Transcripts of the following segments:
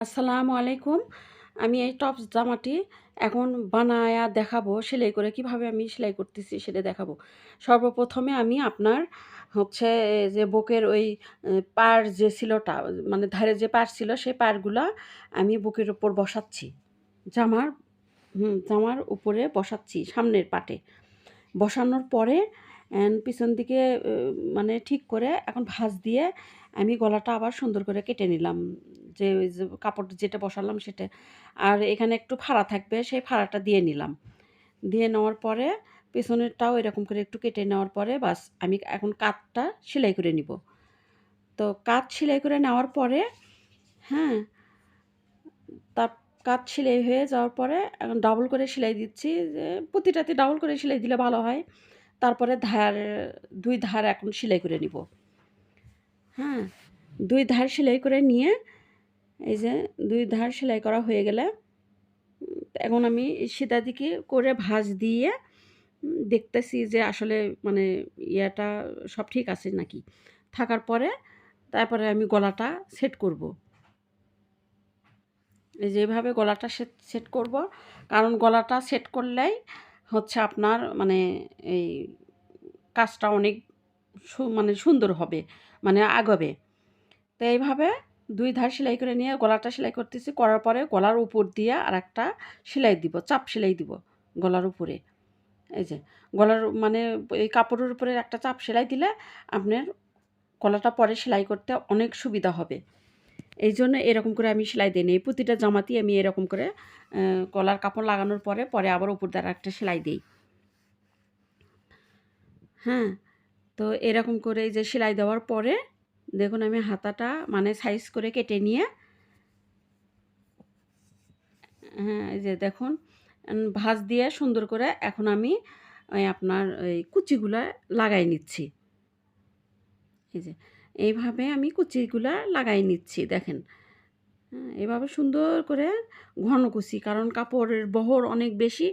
আসসালামু আলাইকুম। আমি এই টপস জামাটি এখন বানায়া দেখাবো। সেলাই করে কিভাবে আমি সেলাই করতেছি সেটা দেখাবো। সর্বপ্রথমে আমি আপনার হচ্ছে যে বুকের ওই পাড় যে ছিলোটা মানে ধারে যে পাড় ছিল সেই পাড়গুলা আমি বুকের উপর বসাচ্ছি। জামার জামার উপরে বসাচ্ছি সামনের পাটে। বসানোর পরে পিছন দিকে মানে ঠিক করে এখন ভাঁজ দিয়ে আমি গলাটা আবার সুন্দর করে কেটে নিলাম। যে ওই যে কাপড় যেটা বসালাম সেটা। আর এখানে একটু ফাড়া থাকবে সেই ফাড়াটা দিয়ে নিলাম। দিয়ে নেওয়ার পরে পেছনেরটাও এরকম করে একটু কেটে নেওয়ার পরে বাস আমি এখন কাঁধটা সেলাই করে নিব। তো কাঁধ সেলাই করে নেওয়ার পরে হ্যাঁ, তার কাঁধ সেলাই হয়ে যাওয়ার পরে এখন ডাবল করে সেলাই দিচ্ছি যে প্রতিটাতে ডাবল করে সেলাই দিলে ভালো হয়। তারপরে ২ ধার এখন সেলাই করে নিব। হ্যাঁ? ২ ধার সেলাই করে নিয়ে এই যে ২ ধার সেলাই করা হয়ে গেলে এখন আমি সিধা দিকে করে ভাঁজ দিয়ে দেখতেছি যে আসলে মানে ইয়াটা সব ঠিক আছে নাকি। থাকার পরে তারপরে আমি গলাটা সেট করব। এই যে এভাবে গলাটা সেট করব। কারণ গলাটা সেট করলেই হচ্ছে আপনার মানে এই কাজটা অনেক মানে সুন্দর হবে, মানে আগাবে। তো এইভাবে ২ ধার সেলাই করে নিয়ে গলাটা সেলাই করতেছি। করার পরে গলার উপর দিয়ে আরেকটা সেলাই দিব, চাপ সেলাই দিব গলার উপরে। এই যে গলার মানে এই কাপড়ের উপরে একটা চাপ সেলাই দিলে আপনার গলাটা পরে সেলাই করতে অনেক সুবিধা হবে। এইজন্য এরকম করে আমি সেলাই দেই নেই। প্রতিটা জামাতেই আমি এরকম করে গলার কাপড় লাগানোর পরে আবার উপর দিয়ে আরেকটা সেলাই দেই। হ্যাঁ? তো এরকম করে এই যে সেলাই দেওয়ার পরে দেখুন আমি হাতাটা মানে সাইজ করে কেটে নিয়ে হ্যাঁ, এই যে দেখুন ভাঁজ দিয়ে সুন্দর করে এখন আমি ওই আপনার ওই কুচিগুলা লাগাই নিচ্ছি। এই যে এইভাবে আমি কুচিগুলা লাগাই নিচ্ছি দেখেন। হ্যাঁ, এভাবে সুন্দর করে ঘন কুচি কারণ কাপড়ের বহর অনেক বেশি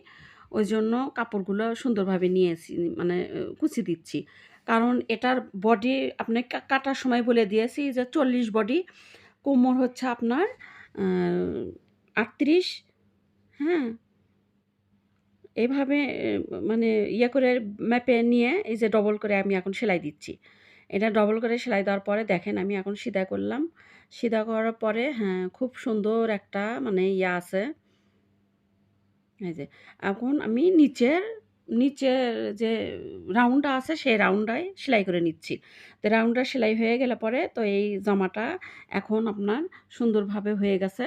ওইজন্য কাপড়গুলো সুন্দরভাবে নিয়েছি মানে কুচি দিচ্ছি। কারণ এটার বডি আপনি কাটার সময় বলে দিয়েছি যে ৪০ বডি, কোমর হচ্ছে আপনার আ ৩৮, হ্যাঁ? এভাবে মানে ইয়ে করে মেপে নিয়ে এই যে ডবল করে আমি এখন সেলাই দিচ্ছি। এটা ডবল করে সেলাই দেওয়ার পরে দেখেন আমি এখন সিধা করলাম। সিধা করার পরে হ্যাঁ, খুব সুন্দর একটা মানে ইয়া আছে। এই যে এখন আমি নিচের যে রাউন্ডটা আছে সেই রাউন্ডটাই সেলাই করে নিচ্ছি। তো রাউন্ডটা সেলাই হয়ে গেলে পরে তো এই জামাটা এখন আপনার সুন্দরভাবে হয়ে গেছে।